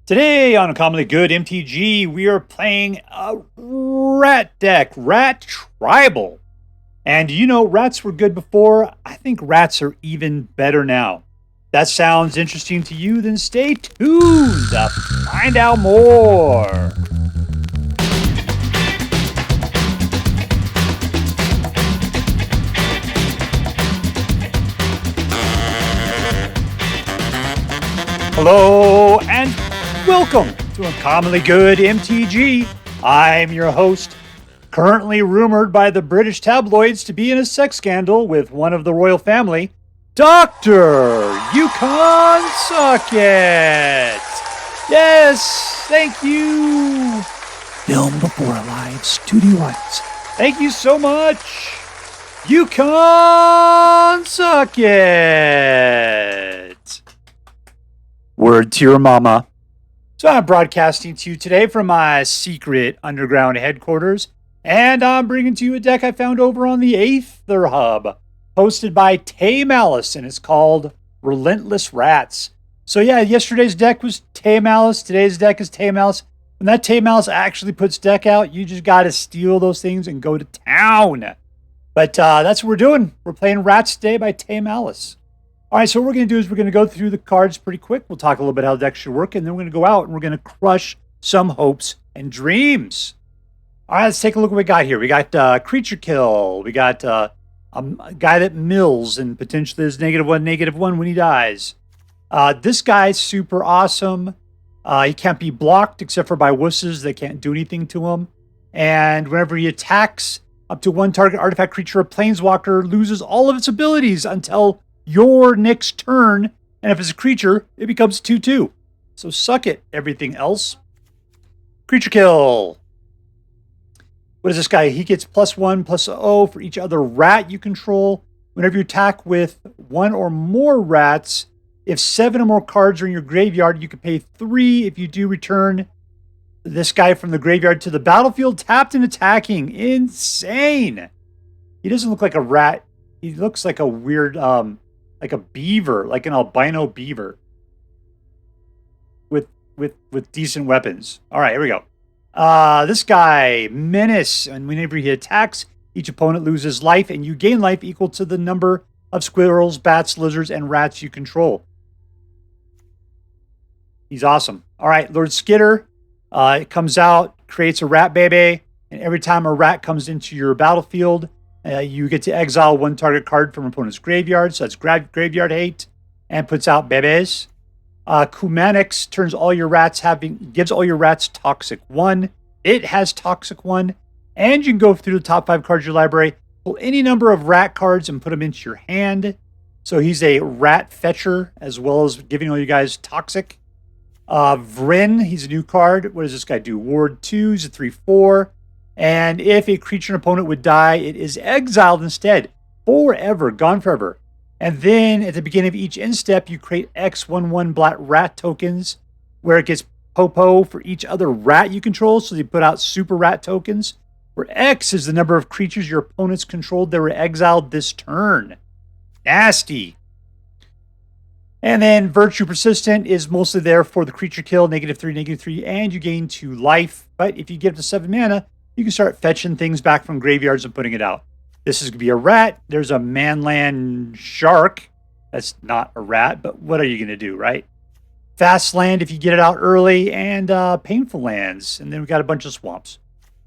Today on Uncommonly Good MTG, we are playing a rat deck, Rat Tribal. And you know, rats were good before. I think rats are even better now. That sounds interesting to you? Then stay tuned to find out more. Hello and welcome to Uncommonly Good MTG. I'm your host, currently rumored by the British tabloids to be in a sex scandal with one of the royal family, Dr. Yukon Socket. Yes, thank you. Film before a live studio audience. Thank you so much, Yukon Socket. Word to your mama. So I'm broadcasting to you today from my secret underground headquarters, and I'm bringing to you a deck I found over on the Aether Hub, hosted by TayMalice, and it's called Relentless Rats. So yeah, yesterday's deck was TayMalice, today's deck is TayMalice. When that TayMalice actually puts deck out, you just got to steal those things and go to town. But that's what we're doing. We're playing Rats today by TayMalice. All right, so what we're going to do is we're going to go through the cards pretty quick. We'll talk a little bit how the deck should work, and then we're going to go out and we're going to crush some hopes and dreams. All right, let's take a look at what we got here. We got creature kill. We got a guy that mills and potentially is -1/-1 when he dies. This guy's super awesome. He can't be blocked except for by wusses that can't do anything to him. And whenever he attacks up to one target artifact creature or planeswalker loses all of its abilities until your next turn, and if it's a creature, it becomes 2/2. So suck it, everything else. Creature kill. What is this guy? He gets +1/+0 for each other rat you control. Whenever you attack with one or more rats, if 7 or more cards are in your graveyard, you can pay 3. If you do, return this guy from the graveyard to the battlefield, tapped and attacking. Insane. He doesn't look like a rat. He looks like a weird, like a beaver, like an albino beaver with decent weapons. All right, here we go. This guy, Menace, and whenever he attacks, each opponent loses life, and you gain life equal to the number of squirrels, bats, lizards, and rats you control. He's awesome. All right, Lord Skitter. It comes out, creates a rat baby, and every time a rat comes into your battlefield, you get to exile one target card from an opponent's graveyard, so that's graveyard hate, and puts out bebes. Karumonix turns all your rats gives all your rats Toxic 1. It has Toxic 1, and you can go through the top 5 cards of your library, pull any number of rat cards and put them into your hand. So he's a rat fetcher as well as giving all you guys Toxic. Vren, he's a new card. What does this guy do? Ward 2, he's a 3/4. And if a creature and opponent would die, it is exiled instead. Forever. Gone forever. And then at the beginning of each end step, you create X11 black rat tokens, where it gets Popo for each other rat you control. So they put out super rat tokens, where X is the number of creatures your opponents controlled that were exiled this turn. Nasty. And then Virtue Persistent is mostly there for the creature kill, -3/-3, and you gain 2 life. But if you get up to 7 mana, you can start fetching things back from graveyards and putting it out. This is going to be a rat. There's a manland shark. That's not a rat, but what are you going to do, right? Fast land if you get it out early, and painful lands. And then we got a bunch of swamps.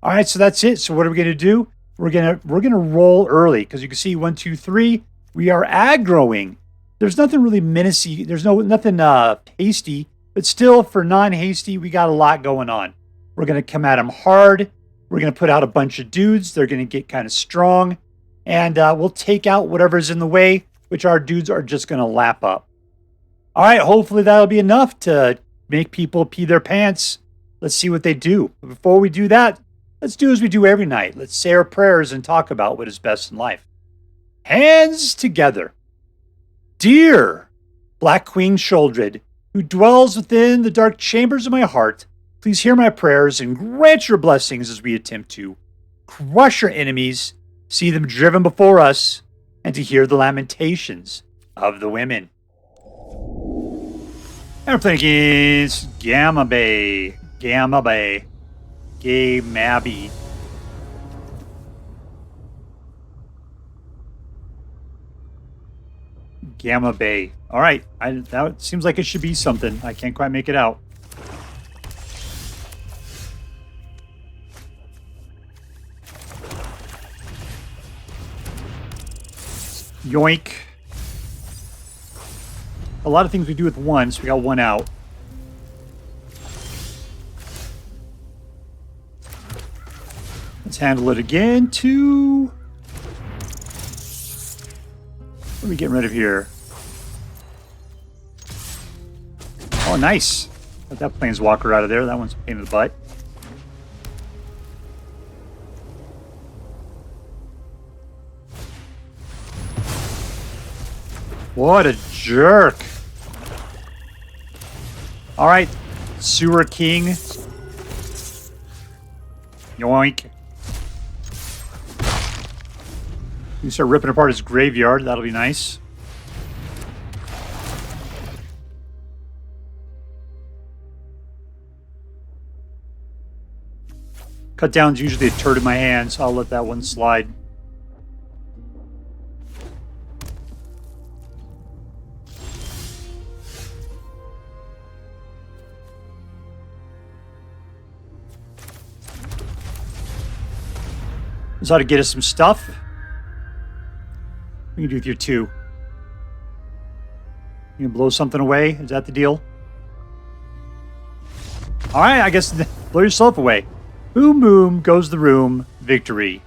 All right, so that's it. So what are we going to do? We're gonna roll early because you can see 1, 2, 3. We are aggroing. There's nothing really menacing. There's nothing hasty, but still for non-hasty, we got a lot going on. We're going to come at them hard. We're going to put out a bunch of dudes. They're going to get kind of strong. And we'll take out whatever's in the way, which our dudes are just going to lap up. All right, hopefully that'll be enough to make people pee their pants. Let's see what they do. But before we do that, let's do as we do every night. Let's say our prayers and talk about what is best in life. Hands together. Dear Black Queen Sholdred, who dwells within the dark chambers of my heart, please hear my prayers and grant your blessings as we attempt to crush our enemies, see them driven before us, and to hear the lamentations of the women. And we're playing against gamabey. Gamabey. Gamabey. Gamabey. All right. That seems like it should be something. I can't quite make it out. Yoink. A lot of things we do with one, so we got one out. Let's handle it again. 2. What are we getting rid of here? Oh, nice. Got that planeswalker out of there. That one's a pain in the butt. What a jerk. All right, Sewer King. Yoink. You start ripping apart his graveyard. That'll be nice. Cut down's usually a turd in my hand, so I'll let that one slide. This ought to get us some stuff. We can do with your 2. You can blow something away? Is that the deal? All right, I guess blow yourself away. Boom, boom, goes the room. Victory.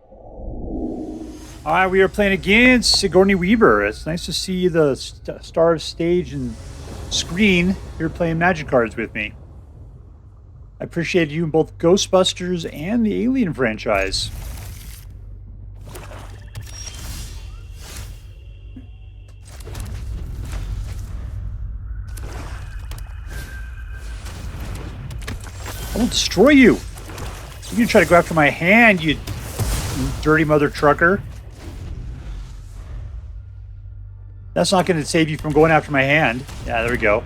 All right, we are playing against Sigourney Weaver. It's nice to see the star of stage and screen here playing Magic cards with me. I appreciate you in both Ghostbusters and the Alien franchise. I will destroy you. You can try to go after my hand, you dirty mother trucker. That's not going to save you from going after my hand. Yeah, there we go.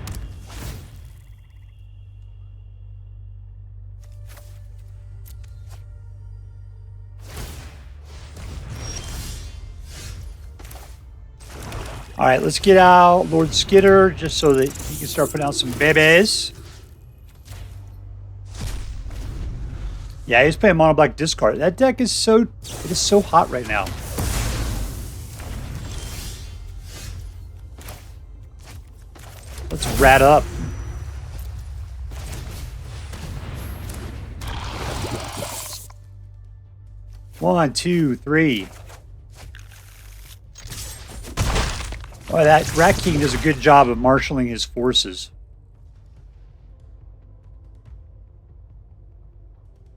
All right, let's get out Lord Skitter just so that he can start putting out some babies. Yeah, he's playing mono black discard. That deck is so hot right now. Let's rat up. One, two, three. Boy, that Rat King does a good job of marshalling his forces.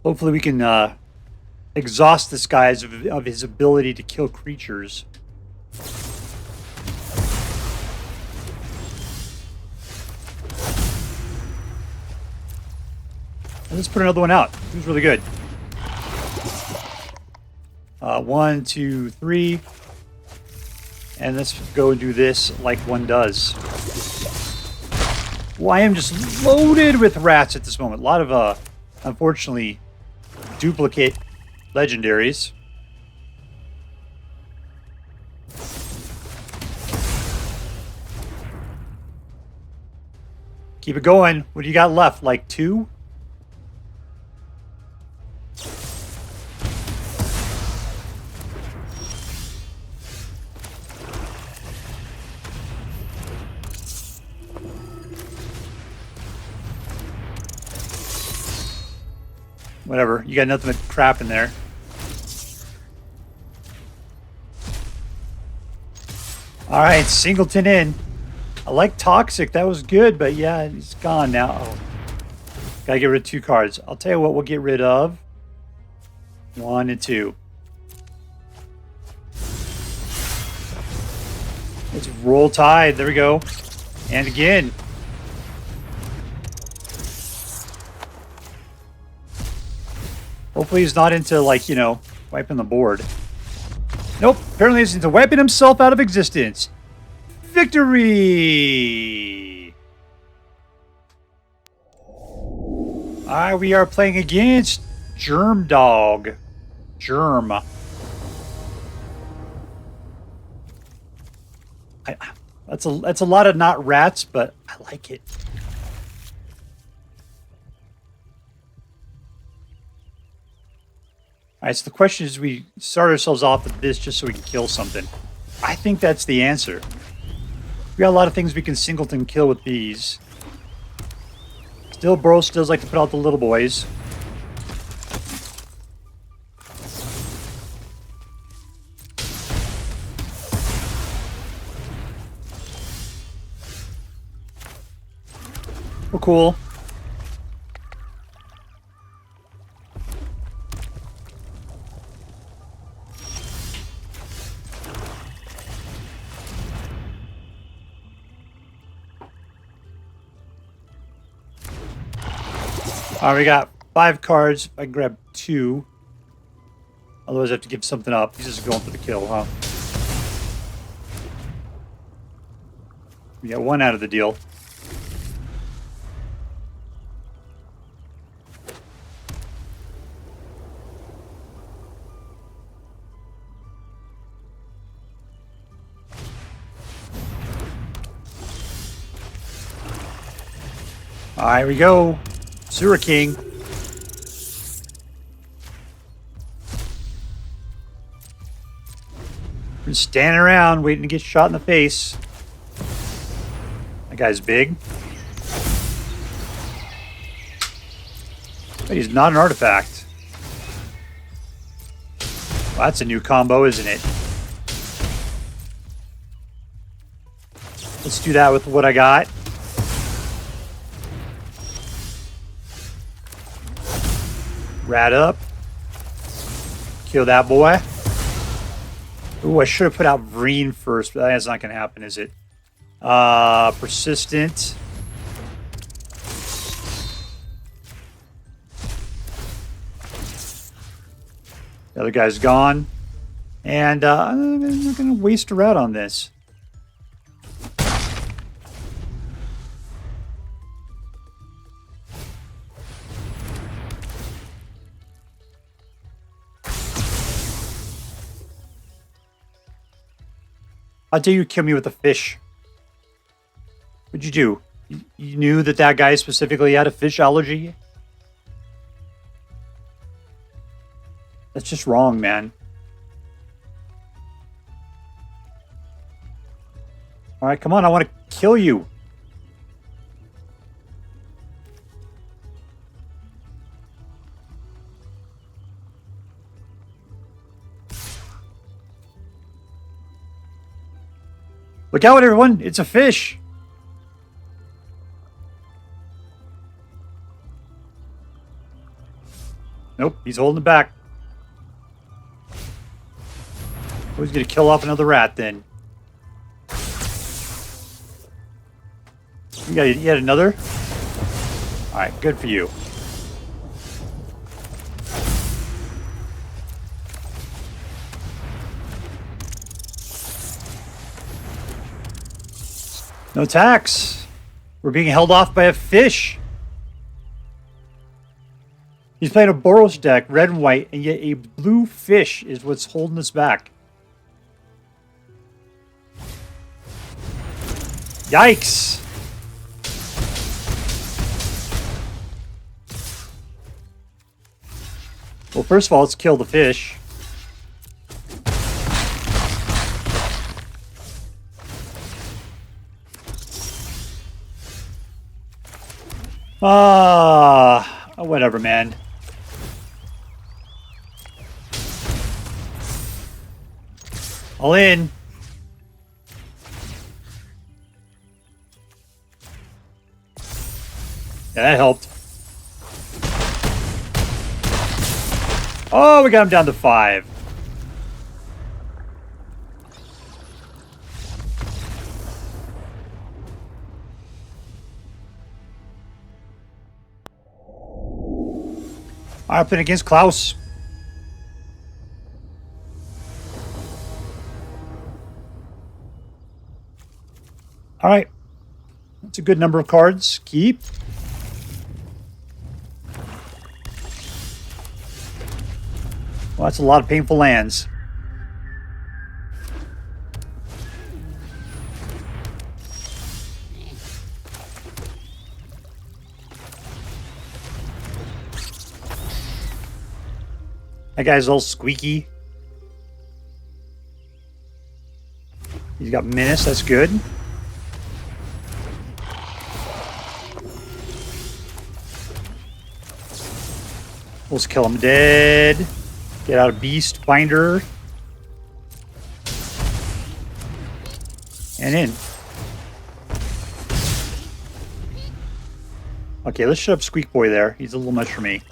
Hopefully we can exhaust this guy of his ability to kill creatures. And let's put another one out. It was really good. 1, 2, 3. And let's go and do this like one does. Well, I am just loaded with rats at this moment. A lot of, unfortunately, duplicate legendaries. Keep it going. What do you got left? Like 2? Whatever. You got nothing but crap in there. All right, Singleton in. I like Toxic. That was good, but yeah, he's gone now. Oh. Gotta get rid of 2 cards. I'll tell you what we'll get rid of. 1 and 2. Let's roll Tide. There we go. And again. Hopefully he's not into, like, you know, wiping the board. Nope. Apparently he's into wiping himself out of existence. Victory! Alright, we are playing against jermdawg. Germ. That's a lot of not rats, but I like it. Alright, so the question is, we start ourselves off with this just so we can kill something. I think that's the answer. We got a lot of things we can singleton kill with these. Still, Boros does like to put out the little boys. We're cool. All right, we got 5 cards. I can grab 2. Otherwise, I have to give something up. He's just going for the kill, huh? We got 1 out of the deal. All right, we go. Sewer King. We're just standing around waiting to get shot in the face. That guy's big. But he's not an artifact. Well, that's a new combo, isn't it? Let's do that with what I got. Rat up. Kill that boy. Ooh, I should have put out Vren first, but that's not going to happen, is it? Persistent. The other guy's gone. And I'm not going to waste a rat on this. How dare you kill me with a fish? What'd you do? You knew that that guy specifically had a fish allergy? That's just wrong, man. Alright, come on, I want to kill you. Look out, everyone! It's a fish! Nope, he's holding it back. Who's gonna kill off another rat, then? You got yet another? Alright, good for you. No attacks. We're being held off by a fish. He's playing a Boros deck, red and white, and yet a blue fish is what's holding us back. Yikes. Well, first of all, let's kill the fish. Whatever, man. All in. Yeah, that helped. Oh, we got him down to 5. Alright, playing against Klause. All right. That's a good number of cards. Keep. Well, that's a lot of painful lands. That guy's all squeaky. He's got Menace, that's good. Let's kill him dead. Get out of Beastbinder. And in. Okay, let's shut up Squeak Boy there. He's a little much for me.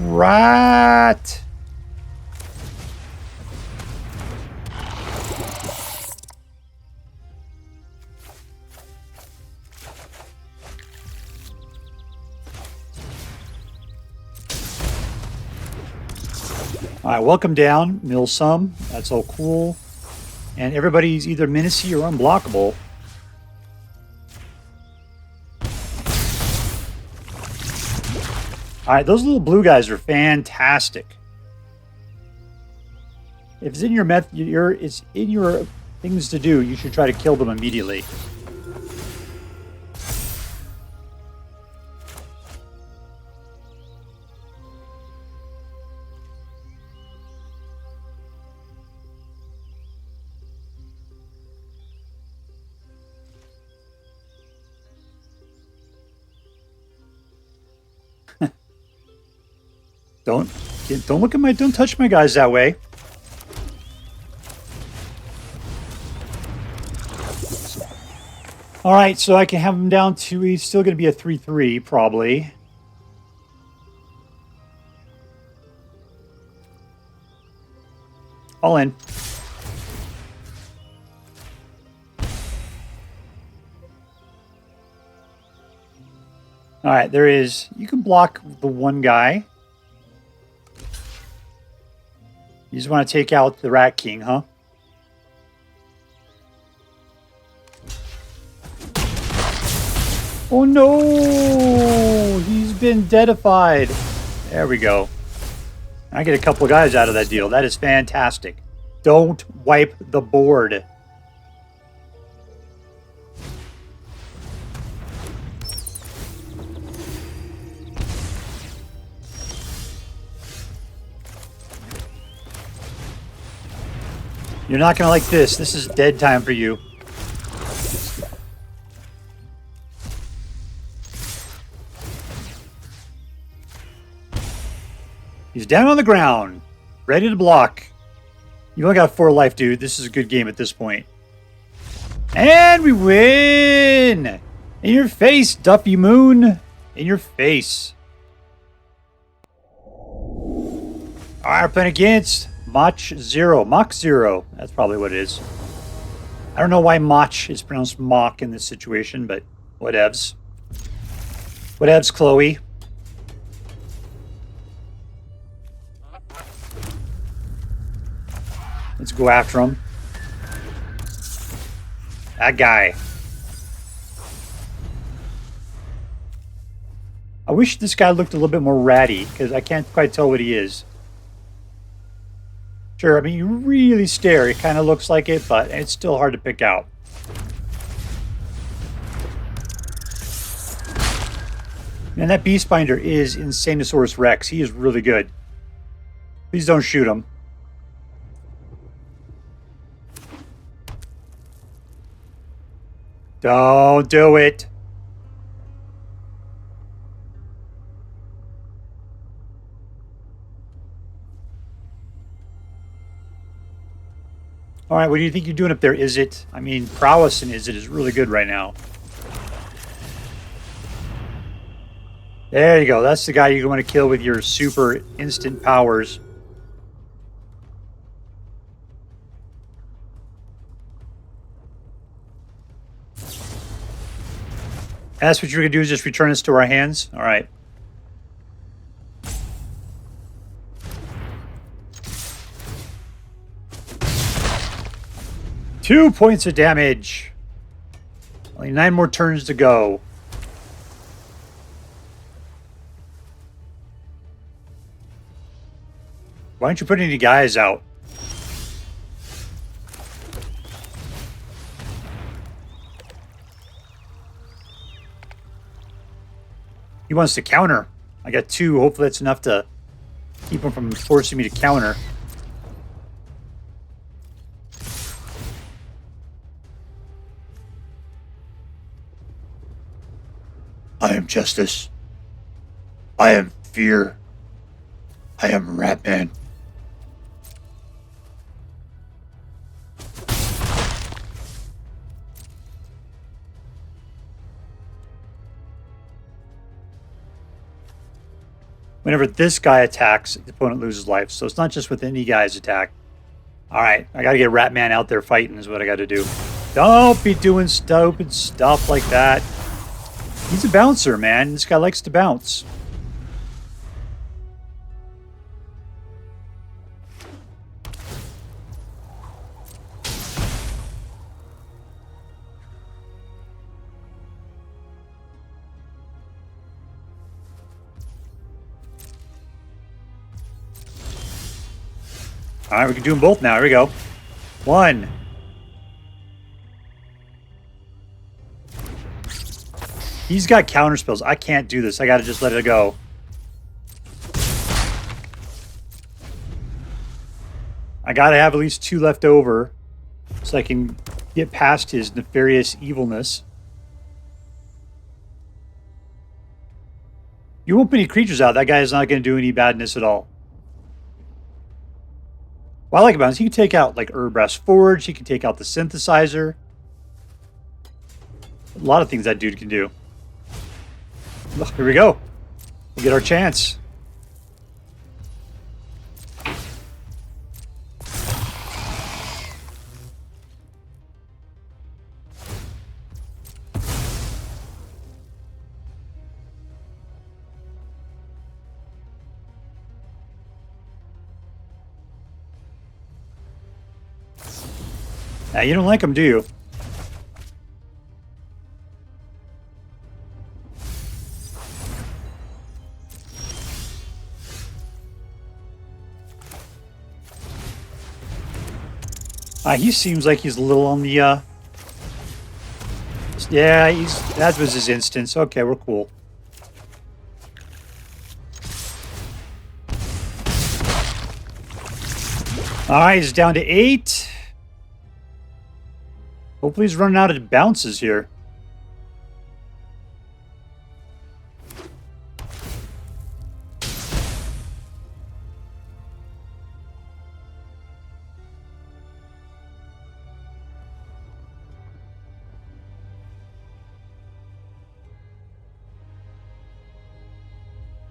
Right. All right, welcome down. Mill some. That's all cool. And everybody's either menacey or unblockable. All right, those little blue guys are fantastic. If it's in your it's in your things to do, you should try to kill them immediately. Don't touch my guys that way. All right, so I can have him down to, he's still going to be a 3/3 probably. All in. All right, there is, you can block the one guy. You just want to take out the Rat King, huh? Oh no! He's been deadified. There we go. I get a couple of guys out of that deal. That is fantastic. Don't wipe the board. You're not going to like this. This is dead time for you. He's down on the ground. Ready to block. You only got 4 life, dude. This is a good game at this point. And we win! In your face, Duffy Moon. In your face. Alright, we're playing against machzero. That's probably what it is. I don't know why Mach is pronounced Mach in this situation, but whatevs. Whatevs, Chloe. Let's go after him. That guy. I wish this guy looked a little bit more ratty, because I can't quite tell what he is. Sure, I mean, you really stare, it kind of looks like it, but it's still hard to pick out. And that Beastbinder is Insanosaurus Rex. He is really good. Please don't shoot him. Don't do it. All right, what do you think you're doing up there, Izzet? I mean, prowess in Izzet is really good right now. There you go. That's the guy you want to kill with your super instant powers. And that's what you're going to do, is just return this to our hands? All right. 2 points of damage. Only 9 more turns to go. Why don't you put any guys out? He wants to counter. I got 2. Hopefully that's enough to keep him from forcing me to counter. I am justice. I am fear. I am Ratman. Whenever this guy attacks, the opponent loses life. So it's not just with any guy's attack. All right, I got to get Ratman out there fighting is what I got to do. Don't be doing stupid stuff like that. He's a bouncer, man. This guy likes to bounce. All right, we can do them both now. Here we go. 1. He's got counter spells. I can't do this. I got to just let it go. I got to have at least 2 left over so I can get past his nefarious evilness. You won't put any creatures out. That guy is not going to do any badness at all. What I like about him is he can take out like Urabrask Forge. He can take out the synthesizer. A lot of things that dude can do. Look, here we go. We'll get our chance. Now, you don't like him, do you? He seems like he's a little on the, yeah, that was his instance. Okay, we're cool. All right, he's down to 8. Hopefully he's running out of bounces here.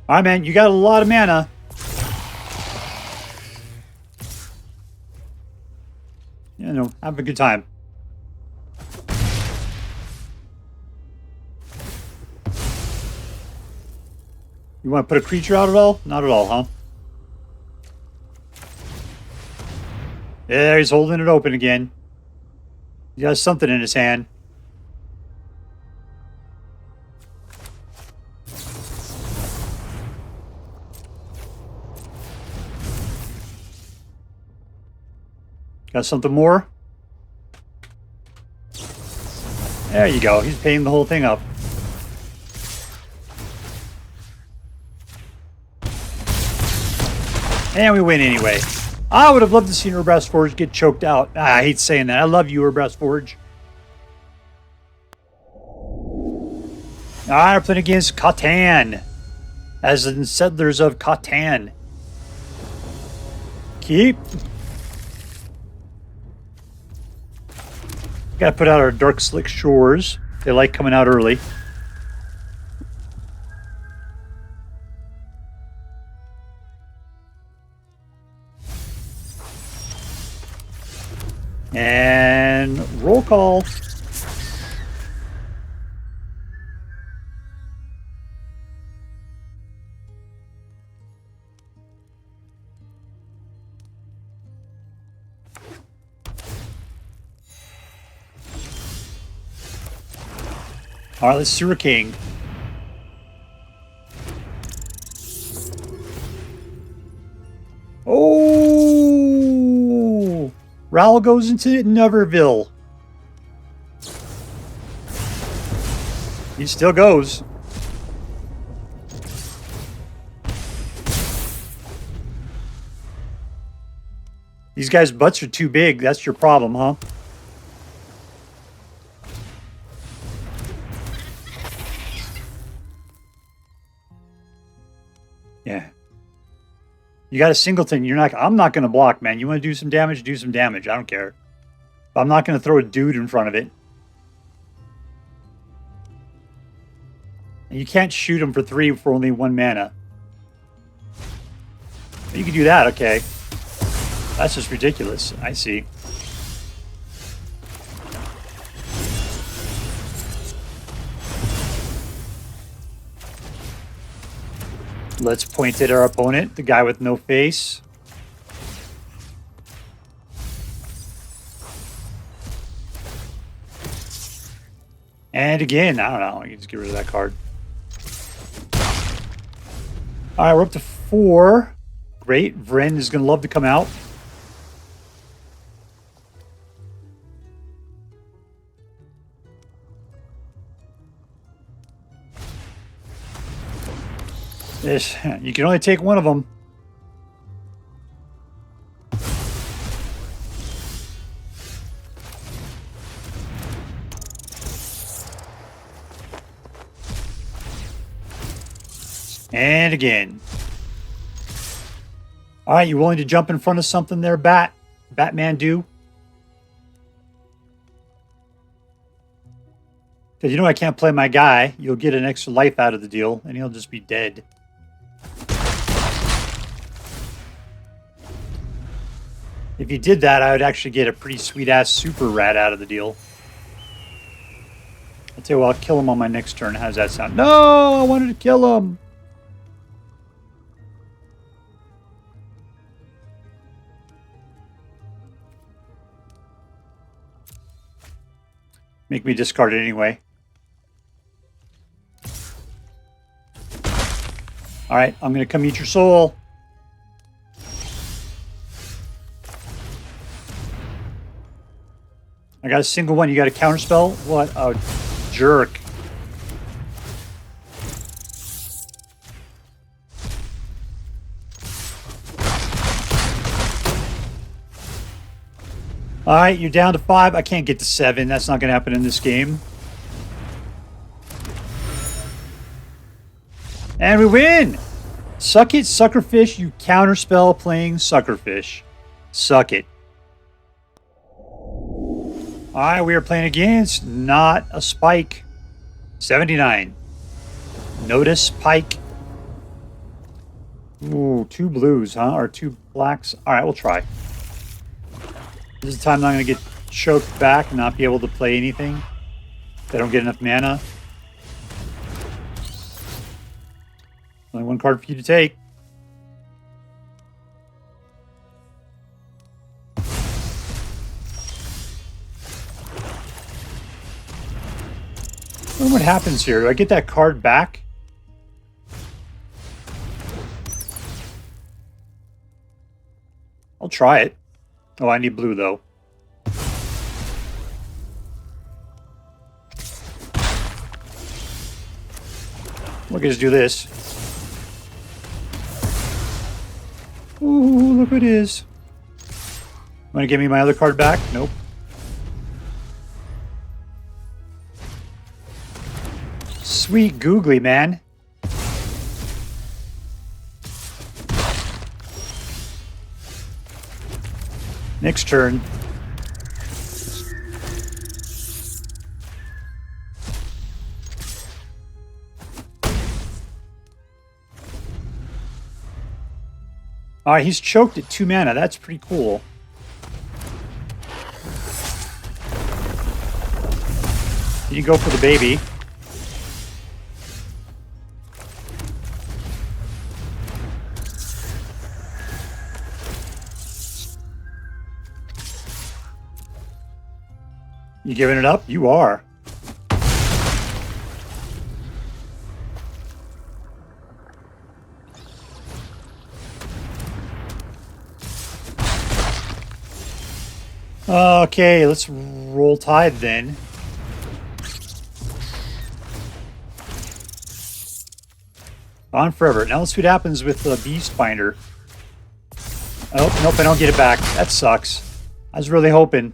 All right, man, you got a lot of mana. You know, have a good time. You want to put a creature out at all? Not at all, huh? There, he's holding it open again. He has something in his hand. Got something more? There you go. He's paying the whole thing up. And we win anyway. I would have loved to see Urabrask Forge get choked out. I hate saying that. I love you, Urabrask Forge. Alright, we're playing against Cottan. As in Settlers of Cottan. Keep. Gotta put out our Darkslick Shores. They like coming out early. And roll call. All right, let's Sewer King. Oh! Raoul goes into Neverville. He still goes. These guys' butts are too big. That's your problem, huh? Yeah. You got a singleton. I'm not going to block, man. You want to do some damage? Do some damage. I don't care. But I'm not going to throw a dude in front of it. And you can't shoot him for 3 for only 1 mana. You can do that, okay. That's just ridiculous. I see. Let's point at our opponent, the guy with no face. And again, I don't know. You just get rid of that card. All right, we're up to 4. Great. Vren is going to love to come out. You can only take one of them. And again. All right, you willing to jump in front of something there, Batman do? Because you know I can't play my guy. You'll get an extra life out of the deal, and he'll just be dead. If you did that, I would actually get a pretty sweet-ass super rat out of the deal. I'll tell you what, I'll kill him on my next turn. How does that sound? No! I wanted to kill him! Make me discard it anyway. Alright, I'm going to come eat your soul. I got a single one. You got a counterspell? What a jerk. Alright, you're down to 5. I can't get to 7. That's not going to happen in this game. And we win! Suck it, Suckerfish, you counterspell playing Suckerfish. Suck it. Alright, we are playing against Not a Spike. 79. Notice Pike. Ooh, 2 blues, huh? Or 2 blacks. Alright, we'll try. This is the time I'm going to get choked back and not be able to play anything. If I don't get enough mana. Only 1 card for you to take. I wonder what happens here. Do I get that card back? I'll try it. Oh, I need blue, though. Look, just do this. Ooh, look what it is. Want to give me my other card back? Nope. Sweet googly, man. Next turn. Alright, he's choked at 2 mana. That's pretty cool. You can go for the baby. You giving it up? You are. Okay, let's roll Tide then. On forever. Now let's see what happens with the Beastbinder. Oh, nope, I don't get it back. That sucks. I was really hoping.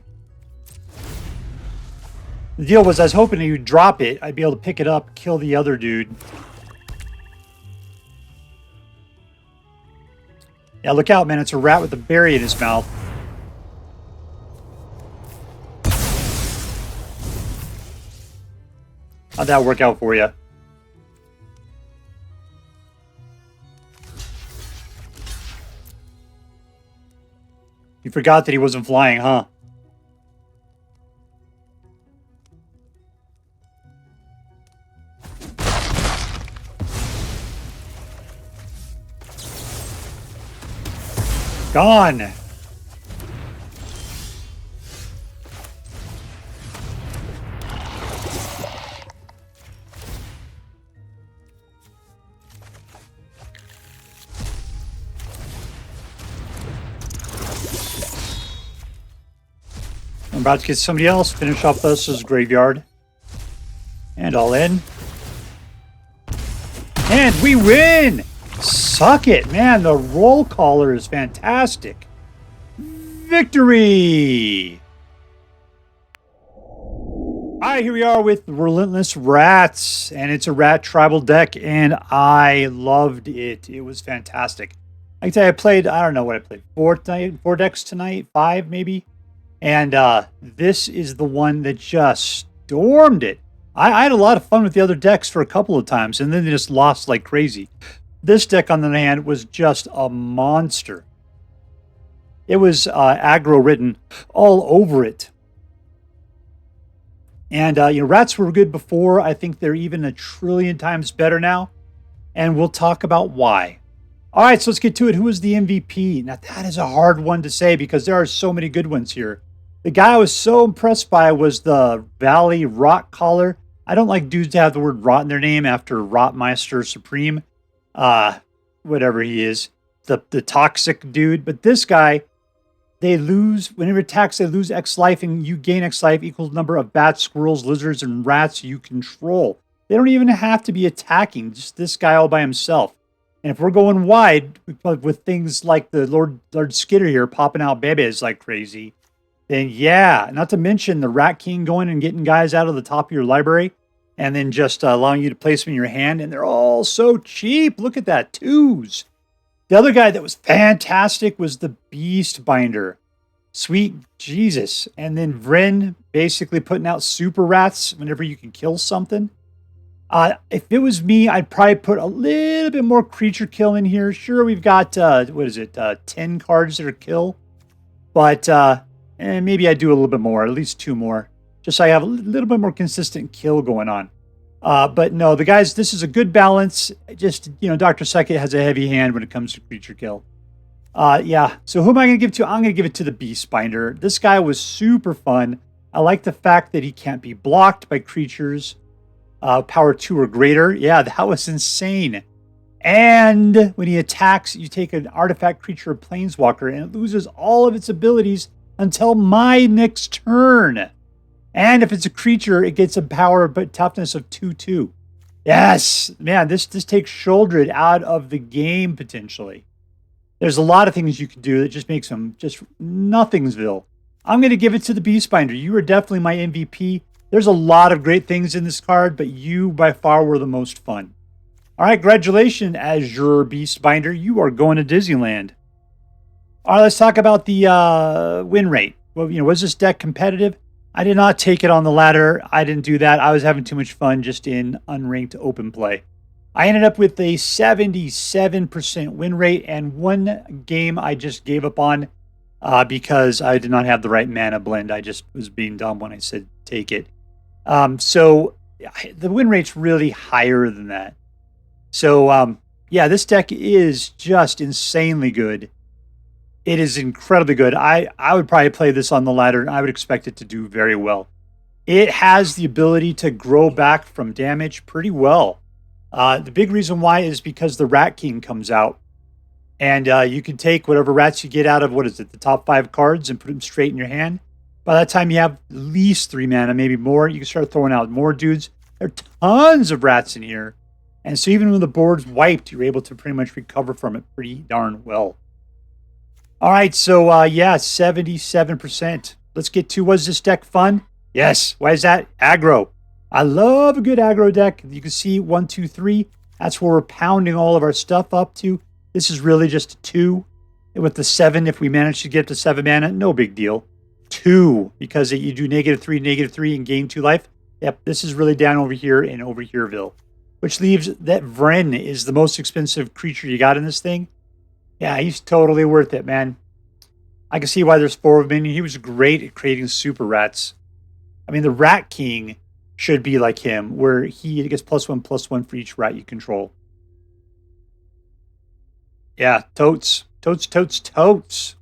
The deal was I was hoping you'd drop it. I'd be able to pick it up, kill the other dude. Yeah, look out, man. It's a rat with a berry in his mouth. How'd that work out for you? You forgot that he wasn't flying, huh? Gone. I'm about to get somebody else, finish off this graveyard. And all in. And we win! Suck it, man. The roll caller is fantastic. Victory! All right, here we are with Relentless Rats. And it's a rat tribal deck, and I loved it. It was fantastic. I can tell you I played, I don't know what I played, four decks tonight, 5 maybe. And this is the one that just stormed it. I had a lot of fun with the other decks for a couple of times, and then they just lost like crazy. This deck, on the other hand, was just a monster. It was aggro written all over it. And, rats were good before. I think they're even 1 trillion times better now. And we'll talk about why. All right, so let's get to it. Who is the MVP? Now, that is a hard one to say because there are so many good ones here. The guy I was so impressed by was the Valley Rotcaller. I don't like dudes to have the word rot in their name after Rotmeister Supreme. Whatever he is. The toxic dude. But this guy, they lose, whenever attacks, they lose X life, and you gain X life equals the number of bats, squirrels, lizards, and rats you control. They don't even have to be attacking, just this guy all by himself. And if we're going wide with things like the Lord Skitter here popping out bebes like crazy, then yeah, not to mention the Rat King going and getting guys out of the top of your library and then just allowing you to place them in your hand. And they're all so cheap. Look at that, 2s. The other guy that was fantastic was the Beastbinder. Sweet Jesus. And then Vren basically putting out super rats whenever you can kill something. If it was me, I'd probably put a little bit more creature kill in here. Sure, we've got, 10 cards that are kill. But maybe I'd do a little bit more, at least 2 more. Just so I have a little bit more consistent kill going on. But no, the guys, this is a good balance. Just, Dr. Second has a heavy hand when it comes to creature kill. Yeah, so who am I going to give it to? I'm going to give it to the Beastbinder. This guy was super fun. I like the fact that he can't be blocked by creatures. Power 2 or greater. Yeah, that was insane. And when he attacks, you take an artifact creature or planeswalker, and it loses all of its abilities until my next turn. And if it's a creature, it gets a power but toughness of 2/2. Yes, man, this takes Shouldered out of the game potentially. There's a lot of things you can do that just makes them just nothingsville. I'm going to give it to the Beastbinder. You are definitely my MVP. There's a lot of great things in this card, but you by far were the most fun. All right, congratulations, Azure Beastbinder. You are going to Disneyland. All right, let's talk about the win rate. Well, was this deck competitive? I did not take it on the ladder. I didn't do that. I was having too much fun just in unranked open play. I ended up with a 77% win rate, and one game I just gave up on because I did not have the right mana blend. I just was being dumb when I said take it. So the win rate's really higher than that. So, yeah, this deck is just insanely good. It is incredibly good. I would probably play this on the ladder, and I would expect it to do very well. It has the ability to grow back from damage pretty well. The big reason why is because the Rat King comes out, and you can take whatever rats you get out of, the top 5 cards and put them straight in your hand. By that time you have at least 3 mana, maybe more. You can start throwing out more dudes. There are tons of rats in here. And so even when the board's wiped, you're able to pretty much recover from it pretty darn well. All right, so yeah, 77%. Let's get to, was this deck fun? Yes. Why is that? Aggro. I love a good aggro deck. You can see 1, 2, 3. That's where we're pounding all of our stuff up to. This is really just a 2. And with the 7, if we manage to get to 7 mana, no big deal. 2, because you do -3 and gain 2 life. Yep, this is really down over here in over hereville. Which leaves that Vren is the most expensive creature you got in this thing. Yeah, he's totally worth it, man. I can see why there's 4 of him. He was great at creating super rats. I mean, the Rat King should be like him, where he gets +1/+1 for each rat you control. Yeah, totes. Totes, totes, totes.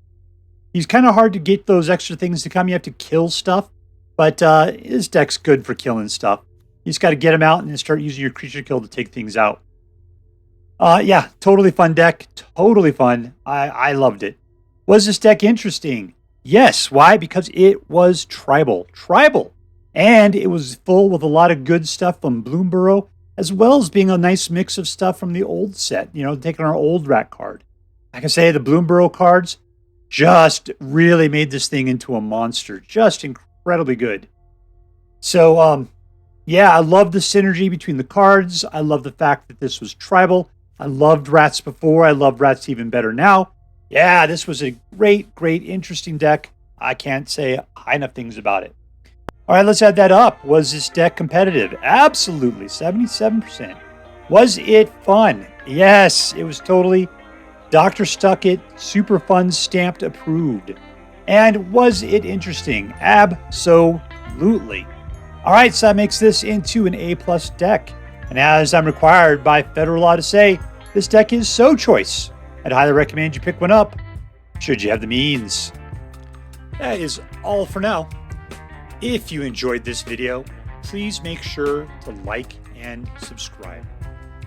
He's kind of hard to get those extra things to come. You have to kill stuff. But his deck's good for killing stuff. You just got to get him out and then start using your creature kill to take things out. Yeah, totally fun deck. Totally fun. I loved it. Was this deck interesting? Yes. Why? Because it was tribal. Tribal. And it was full with a lot of good stuff from Bloomburrow, as well as being a nice mix of stuff from the old set. You know, taking our old rat card. Like I say, the Bloomburrow cards just really made this thing into a monster. Just incredibly good. So, yeah, I love the synergy between the cards. I love the fact that this was tribal. I loved rats before. I love rats even better now. Yeah, this was a great, great, interesting deck. I can't say high enough things about it. All right, let's add that up. Was this deck competitive? Absolutely, 77%. Was it fun? Yes, it was totally Dr. Stuckit, super fun, stamped approved. And was it interesting? Absolutely. All right, so that makes this into an A+ deck. And as I'm required by federal law to say, this deck is so choice. I'd highly recommend you pick one up, should you have the means. That is all for now. If you enjoyed this video, please make sure to like and subscribe.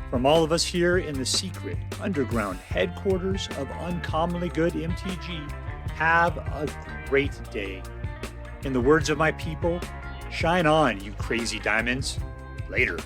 From all of us here in the secret underground headquarters of Uncommonly Good MTG, have a great day. In the words of my people, shine on, you crazy diamonds. Later.